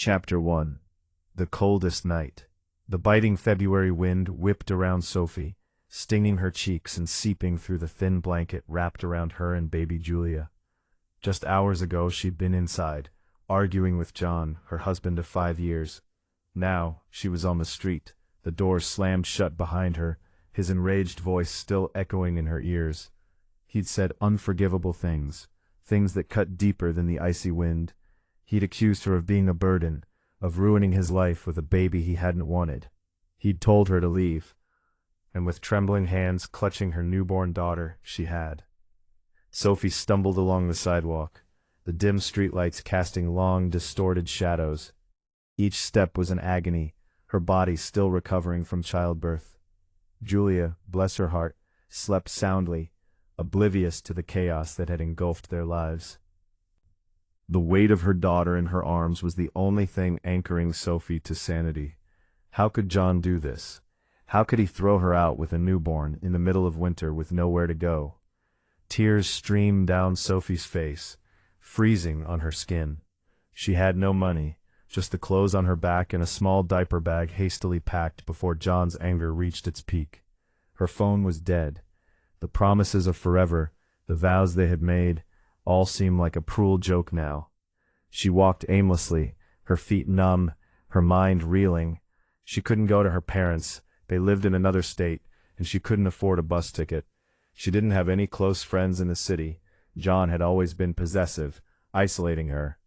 Chapter 1. The Coldest Night. The biting February wind whipped around Sophie, stinging her cheeks and seeping through the thin blanket wrapped around her and baby Julia. Just hours ago she'd been inside, arguing with John, her husband of 5 years. Now, she was on the street, the doors slammed shut behind her, his enraged voice still echoing in her ears. He'd said unforgivable things, things that cut deeper than the icy wind. He'd accused her of being a burden, of ruining his life with a baby he hadn't wanted. He'd told her to leave, and with trembling hands clutching her newborn daughter, she had. Sophie stumbled along the sidewalk, the dim streetlights casting long, distorted shadows. Each step was an agony, her body still recovering from childbirth. Julia, bless her heart, slept soundly, oblivious to the chaos that had engulfed their lives. The weight of her daughter in her arms was the only thing anchoring Sophie to sanity. How could John do this? How could he throw her out with a newborn in the middle of winter with nowhere to go? Tears streamed down Sophie's face, freezing on her skin. She had no money, just the clothes on her back and a small diaper bag hastily packed before John's anger reached its peak. Her phone was dead. The promises of forever, the vows they had made, all seemed like a cruel joke now. She walked aimlessly, her feet numb, her mind reeling. She couldn't go to her parents. They lived in another state, and she couldn't afford a bus ticket. She didn't have any close friends in the city. John had always been possessive, isolating her.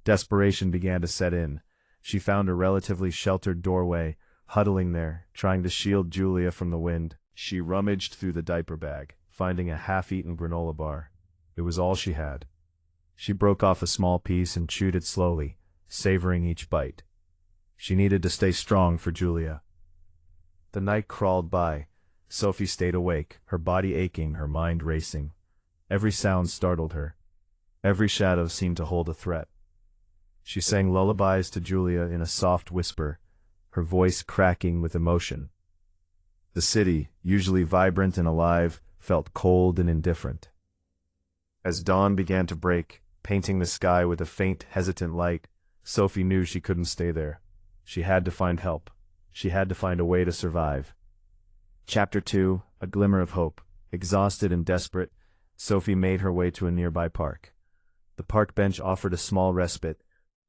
Desperation began to set in. She found a relatively sheltered doorway, huddling there, trying to shield Julia from the wind. She rummaged through the diaper bag, finding a half-eaten granola bar. It was all she had. She broke off a small piece and chewed it slowly, savoring each bite. She needed to stay strong for Julia. The night crawled by. Sophie stayed awake, her body aching, her mind racing. Every sound startled her. Every shadow seemed to hold a threat. She sang lullabies to Julia in a soft whisper, her voice cracking with emotion. The city, usually vibrant and alive, felt cold and indifferent. As dawn began to break, painting the sky with a faint, hesitant light, Sophie knew she couldn't stay there. She had to find help. She had to find a way to survive. Chapter 2. A Glimmer of Hope. Exhausted and desperate, Sophie made her way to a nearby park. The park bench offered a small respite.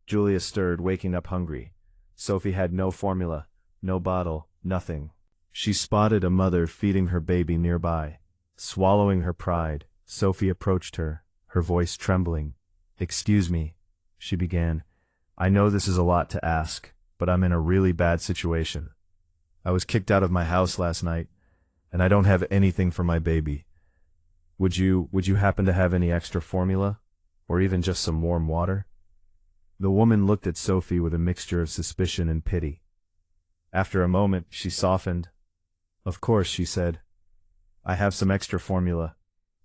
Julia stirred, waking up hungry. Sophie had no formula, no bottle, nothing. She spotted a mother feeding her baby nearby. Swallowing her pride, Sophie approached her, her voice trembling. "Excuse me," she began. "I know this is a lot to ask, but I'm in a really bad situation. I was kicked out of my house last night, and I don't have anything for my baby. Would you happen to have any extra formula? Or even just some warm water?" The woman looked at Sophie with a mixture of suspicion and pity. After a moment, she softened. "Of course," she said. "I have some extra formula.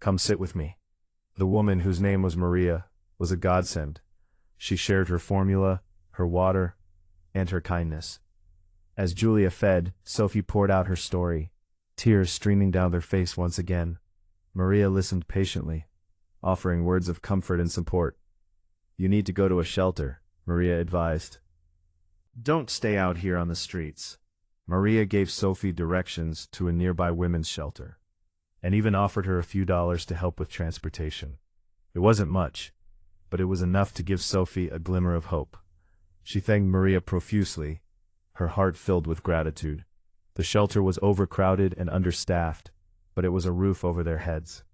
Come sit with me." The woman, whose name was Maria, was a godsend. She shared her formula, her water, and her kindness. As Julia fed, Sophie poured out her story, tears streaming down her face once again. Maria listened patiently, offering words of comfort and support. "You need to go to a shelter," Maria advised. "Don't stay out here on the streets." Maria gave Sophie directions to a nearby women's shelter, and even offered her a few dollars to help with transportation. It wasn't much, but it was enough to give Sophie a glimmer of hope. She thanked Maria profusely, her heart filled with gratitude. The shelter was overcrowded and understaffed, but it was a roof over their heads.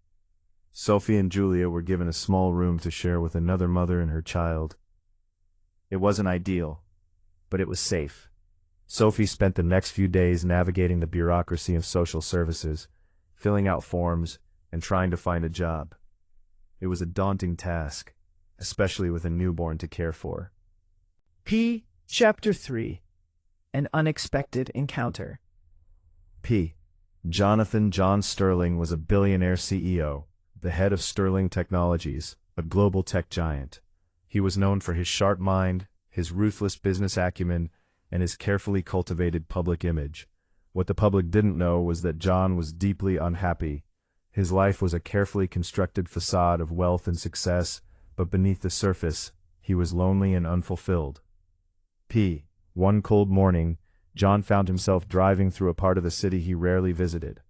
Sophie and Julia were given a small room to share with another mother and her child. It wasn't ideal, but it was safe. Sophie spent the next few days navigating the bureaucracy of social services, filling out forms, and trying to find a job. It was a daunting task, especially with a newborn to care for. Chapter 3. An Unexpected Encounter. Jonathan John Sterling was a billionaire CEO, the head of Sterling Technologies, a global tech giant. He was known for his sharp mind, his ruthless business acumen, and his carefully cultivated public image. What the public didn't know was that John was deeply unhappy. His life was a carefully constructed facade of wealth and success, but beneath the surface, he was lonely and unfulfilled. One cold morning, John found himself driving through a part of the city he rarely visited.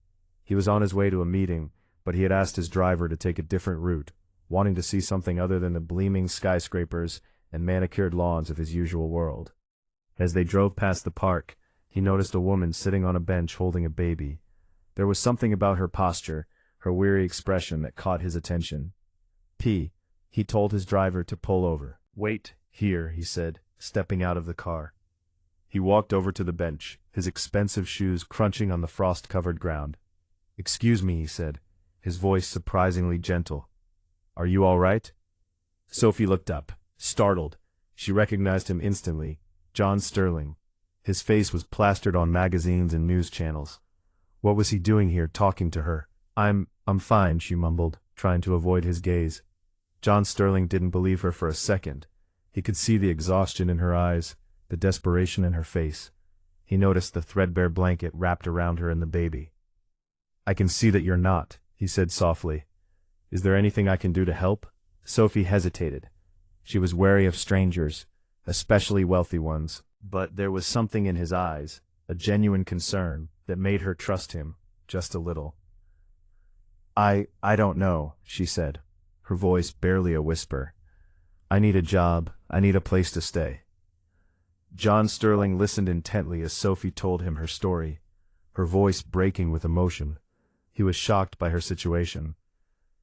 He was on his way to a meeting, but he had asked his driver to take a different route, wanting to see something other than the gleaming skyscrapers and manicured lawns of his usual world. As they drove past the park, he noticed a woman sitting on a bench holding a baby. There was something about her posture, her weary expression that caught his attention. He told his driver to pull over. "Wait here," he said, stepping out of the car. He walked over to the bench, his expensive shoes crunching on the frost-covered ground. "Excuse me," he said, his voice surprisingly gentle. "Are you all right?" Sophie looked up, startled. She recognized him instantly. John Sterling. His face was plastered on magazines and news channels. What was he doing here, talking to her? I'm fine," she mumbled, trying to avoid his gaze. John Sterling didn't believe her for a second. He could see the exhaustion in her eyes, the desperation in her face. He noticed the threadbare blanket wrapped around her and the baby. "I can see that you're not," he said softly. "Is there anything I can do to help?" Sophie hesitated. She was wary of strangers, especially wealthy ones, but there was something in his eyes, a genuine concern, that made her trust him, just a little. I don't know," she said, her voice barely a whisper. "I need a job, I need a place to stay." John Sterling listened intently as Sophie told him her story, her voice breaking with emotion. He was shocked by her situation.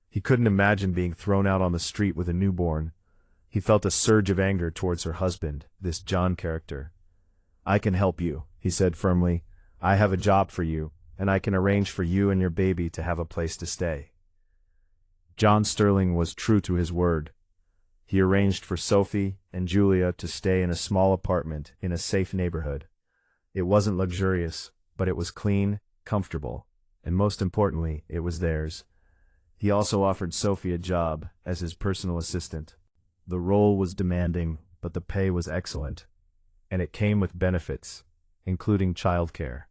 He couldn't imagine being thrown out on the street with a newborn. He felt a surge of anger towards her husband, this John character. "I can help you," he said firmly. "I have a job for you, and I can arrange for you and your baby to have a place to stay." John Sterling was true to his word. He arranged for Sophie and Julia to stay in a small apartment in a safe neighborhood. It wasn't luxurious, but it was clean, comfortable, and most importantly, it was theirs. He also offered Sophie a job as his personal assistant. The role was demanding, but the pay was excellent, and it came with benefits, including childcare.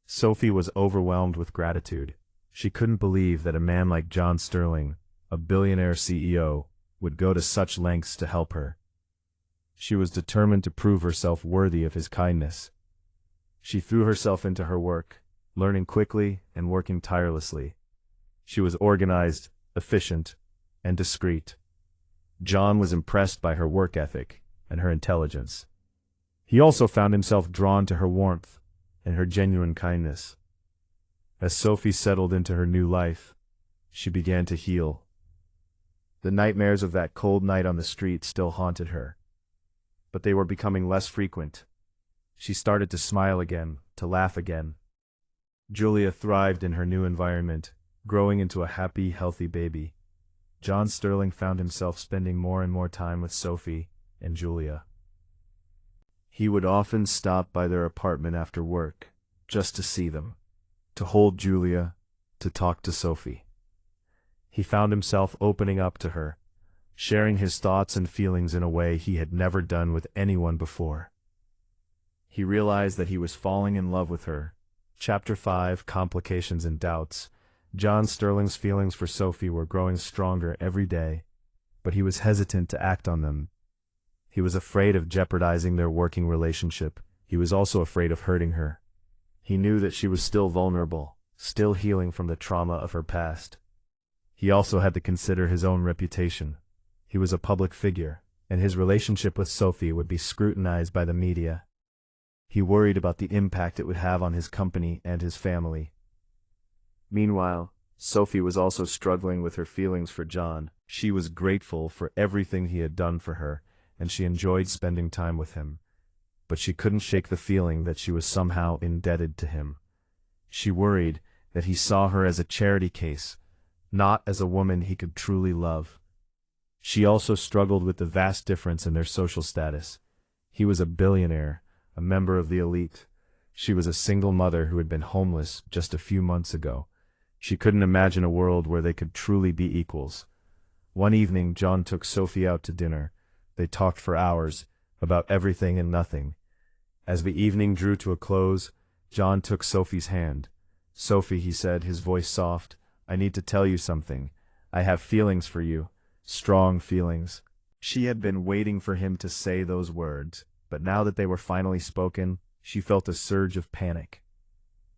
Sophie was overwhelmed with gratitude. She couldn't believe that a man like John Sterling, a billionaire CEO, would go to such lengths to help her. She was determined to prove herself worthy of his kindness. She threw herself into her work, learning quickly and working tirelessly. She was organized, efficient, and discreet. John was impressed by her work ethic and her intelligence. He also found himself drawn to her warmth and her genuine kindness. As Sophie settled into her new life, she began to heal. The nightmares of that cold night on the street still haunted her, but they were becoming less frequent. She started to smile again, to laugh again. Julia thrived in her new environment, growing into a happy, healthy baby. John Sterling found himself spending more and more time with Sophie and Julia. He would often stop by their apartment after work, just to see them, to hold Julia, to talk to Sophie. He found himself opening up to her, sharing his thoughts and feelings in a way he had never done with anyone before. He realized that he was falling in love with her. Chapter 5, Complications and Doubts. John Sterling's feelings for Sophie were growing stronger every day, but he was hesitant to act on them. He was afraid of jeopardizing their working relationship. He was also afraid of hurting her. He knew that she was still vulnerable, still healing from the trauma of her past. He also had to consider his own reputation. He was a public figure, and his relationship with Sophie would be scrutinized by the media. He worried about the impact it would have on his company and his family. Meanwhile, Sophie was also struggling with her feelings for John. She was grateful for everything he had done for her, and she enjoyed spending time with him. But she couldn't shake the feeling that she was somehow indebted to him. She worried that he saw her as a charity case, not as a woman he could truly love. She also struggled with the vast difference in their social status. He was a billionaire, a member of the elite. She was a single mother who had been homeless just a few months ago. She couldn't imagine a world where they could truly be equals. One evening, John took Sophie out to dinner. They talked for hours, about everything and nothing. As the evening drew to a close, John took Sophie's hand. "Sophie," he said, his voice soft, "I need to tell you something. I have feelings for you, strong feelings." She had been waiting for him to say those words. but now that they were finally spoken, she felt a surge of panic.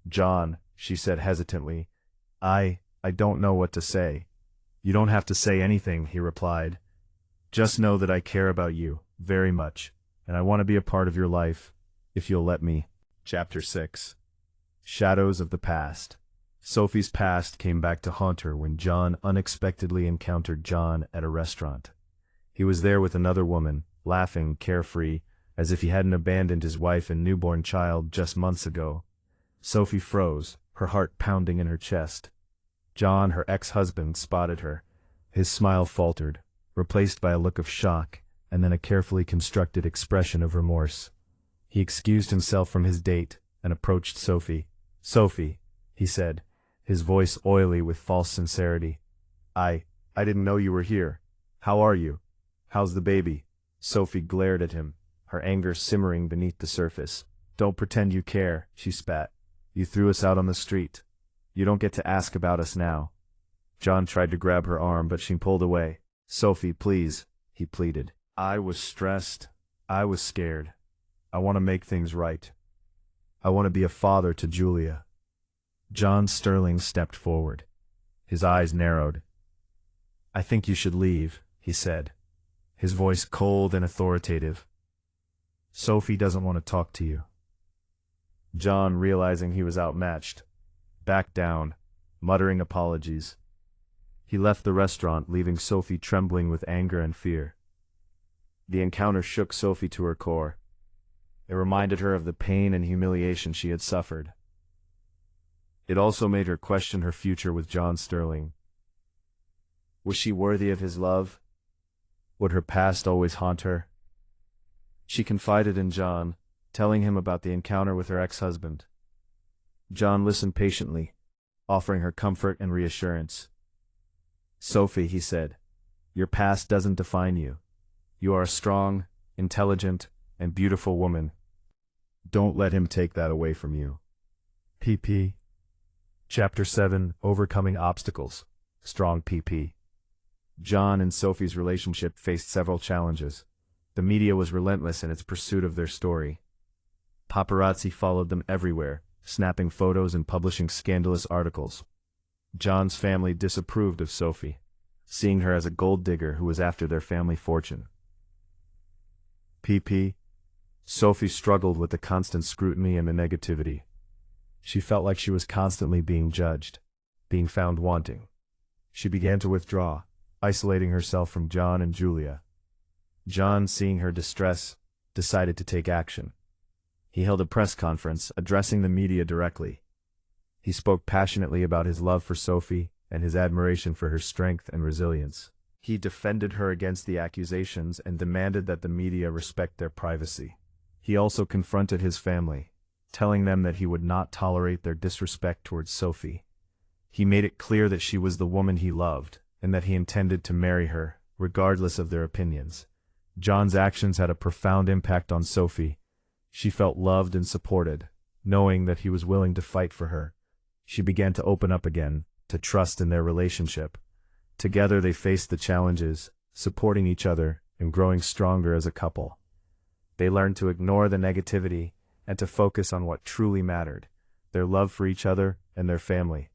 "John," she said hesitantly, I don't know what to say." "You don't have to say anything," he replied. "Just know that I care about you, very much, and I want to be a part of your life, if you'll let me." Chapter 6. Shadows of the Past. Sophie's past came back to haunt her when John unexpectedly encountered John at a restaurant. He was there with another woman, laughing, carefree, as if he hadn't abandoned his wife and newborn child just months ago. Sophie froze, her heart pounding in her chest. John, her ex-husband, spotted her. His smile faltered, replaced by a look of shock, and then a carefully constructed expression of remorse. He excused himself from his date and approached Sophie. "Sophie," he said, his voice oily with false sincerity. I didn't know you were here. How are you? How's the baby?" Sophie glared at him, her anger simmering beneath the surface. "Don't pretend you care," she spat. "You threw us out on the street. You don't get to ask about us now." John tried to grab her arm, but she pulled away. "Sophie, please," he pleaded. "I was stressed. I was scared. I want to make things right. I want to be a father to Julia." John Sterling stepped forward. His eyes narrowed. "I think you should leave," he said, his voice cold and authoritative. "Sophie doesn't want to talk to you." John, realizing he was outmatched, backed down, muttering apologies. He left the restaurant, leaving Sophie trembling with anger and fear. The encounter shook Sophie to her core. It reminded her of the pain and humiliation she had suffered. It also made her question her future with John Sterling. Was she worthy of his love? Would her past always haunt her? She confided in John, telling him about the encounter with her ex-husband. John listened patiently, offering her comfort and reassurance. "Sophie," he said, "your past doesn't define you. You are a strong, intelligent, and beautiful woman. Don't let him take that away from you." PP. Chapter 7. Overcoming Obstacles. Strong PP. John and Sophie's relationship faced several challenges. The media was relentless in its pursuit of their story. Paparazzi followed them everywhere, snapping photos and publishing scandalous articles. John's family disapproved of Sophie, seeing her as a gold digger who was after their family fortune. PP. Sophie struggled with the constant scrutiny and the negativity. She felt like she was constantly being judged, being found wanting. She began to withdraw, isolating herself from John and Julia. John, seeing her distress, decided to take action. He held a press conference, addressing the media directly. He spoke passionately about his love for Sophie and his admiration for her strength and resilience. He defended her against the accusations and demanded that the media respect their privacy. He also confronted his family, telling them that he would not tolerate their disrespect towards Sophie. He made it clear that she was the woman he loved, and that he intended to marry her, regardless of their opinions. John's actions had a profound impact on Sophie. She felt loved and supported, knowing that he was willing to fight for her. She began to open up again, to trust in their relationship. Together they faced the challenges, supporting each other and growing stronger as a couple. They learned to ignore the negativity and to focus on what truly mattered, their love for each other and their family.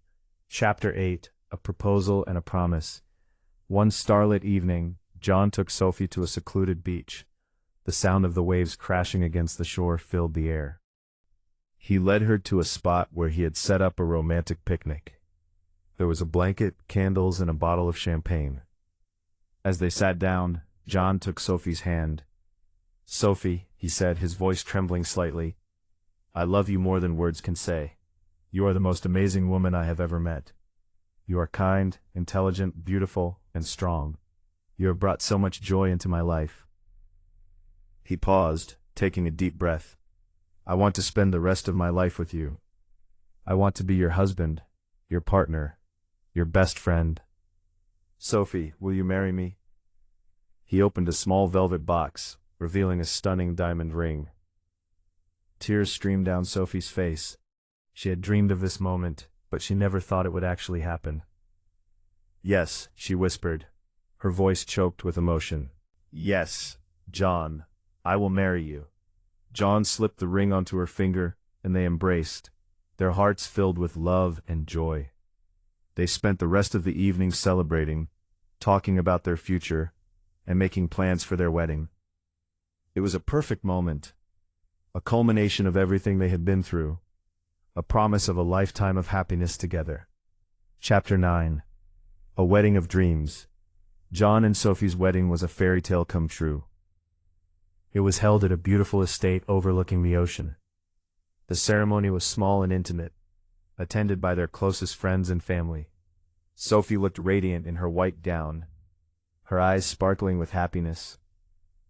Chapter 8. A Proposal and a Promise. One starlit evening, John took Sophie to a secluded beach. The sound of the waves crashing against the shore filled the air. He led her to a spot where he had set up a romantic picnic. There was a blanket, candles, and a bottle of champagne. As they sat down, John took Sophie's hand. "Sophie," he said, his voice trembling slightly, "I love you more than words can say. You are the most amazing woman I have ever met. You are kind, intelligent, beautiful, and strong. You have brought so much joy into my life." He paused, taking a deep breath. "I want to spend the rest of my life with you. I want to be your husband, your partner, your best friend. Sophie, will you marry me?" He opened a small velvet box, revealing a stunning diamond ring. Tears streamed down Sophie's face. She had dreamed of this moment, but she never thought it would actually happen. "Yes," she whispered, her voice choked with emotion. "Yes, John, I will marry you. John slipped the ring onto her finger, and they embraced, their hearts filled with love and joy. They spent the rest of the evening celebrating, talking about their future, and making plans for their wedding. It was a perfect moment, a culmination of everything they had been through, a promise of a lifetime of happiness together. Chapter 9. A Wedding of Dreams. John and Sophie's wedding was a fairy tale come true. It was held at a beautiful estate overlooking the ocean. The ceremony was small and intimate, attended by their closest friends and family. Sophie looked radiant in her white gown, her eyes sparkling with happiness.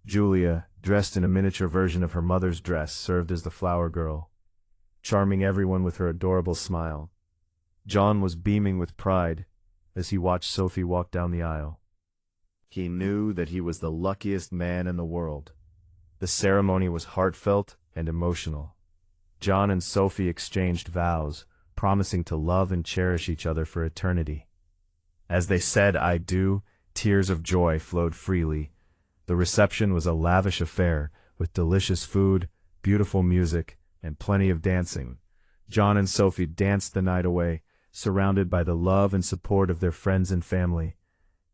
Julia, dressed in a miniature version of her mother's dress, served as the flower girl, charming everyone with her adorable smile. John was beaming with pride as he watched Sophie walk down the aisle. He knew that he was the luckiest man in the world. The ceremony was heartfelt and emotional. John and Sophie exchanged vows, promising to love and cherish each other for eternity. As they said "I do," tears of joy flowed freely. The reception was a lavish affair, with delicious food, beautiful music, and plenty of dancing. John and Sophie danced the night away, surrounded by the love and support of their friends and family.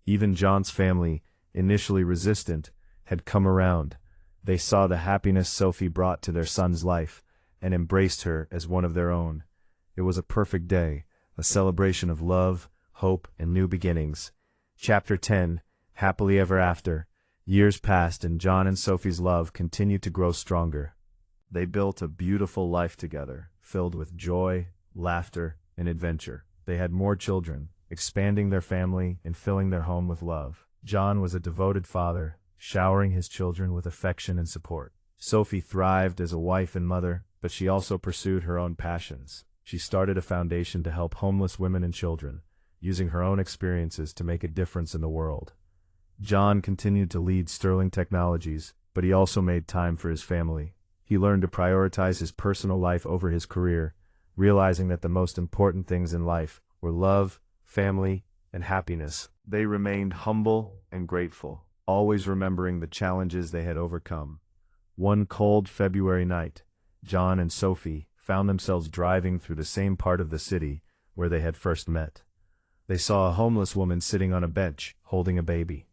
Even John's family, initially resistant, had come around. They saw the happiness Sophie brought to their son's life, and embraced her as one of their own. It was a perfect day, a celebration of love, hope, and new beginnings. Chapter 10. Happily Ever After. Years passed and John and Sophie's love continued to grow stronger. They built a beautiful life together, filled with joy, laughter, and adventure. They had more children, expanding their family and filling their home with love. John was a devoted father, showering his children with affection and support. Sophie thrived as a wife and mother, but she also pursued her own passions. She started a foundation to help homeless women and children, using her own experiences to make a difference in the world. John continued to lead Sterling Technologies, but he also made time for his family. He learned to prioritize his personal life over his career, realizing that the most important things in life were love, family, and happiness. They remained humble and grateful, always remembering the challenges they had overcome. One cold February night, John and Sophie found themselves driving through the same part of the city where they had first met. They saw a homeless woman sitting on a bench, holding a baby.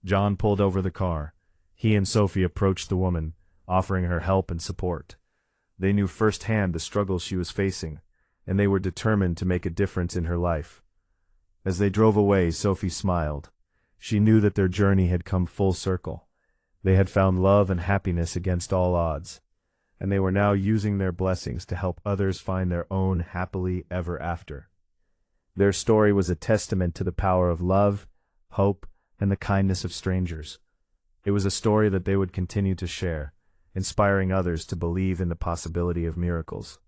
John pulled over the car. He and Sophie approached the woman, offering her help and support. They knew firsthand the struggles she was facing, and they were determined to make a difference in her life. As they drove away, Sophie smiled. She knew that their journey had come full circle. They had found love and happiness against all odds, and they were now using their blessings to help others find their own happily ever after. Their story was a testament to the power of love, hope, and the kindness of strangers. It was a story that they would continue to share, inspiring others to believe in the possibility of miracles.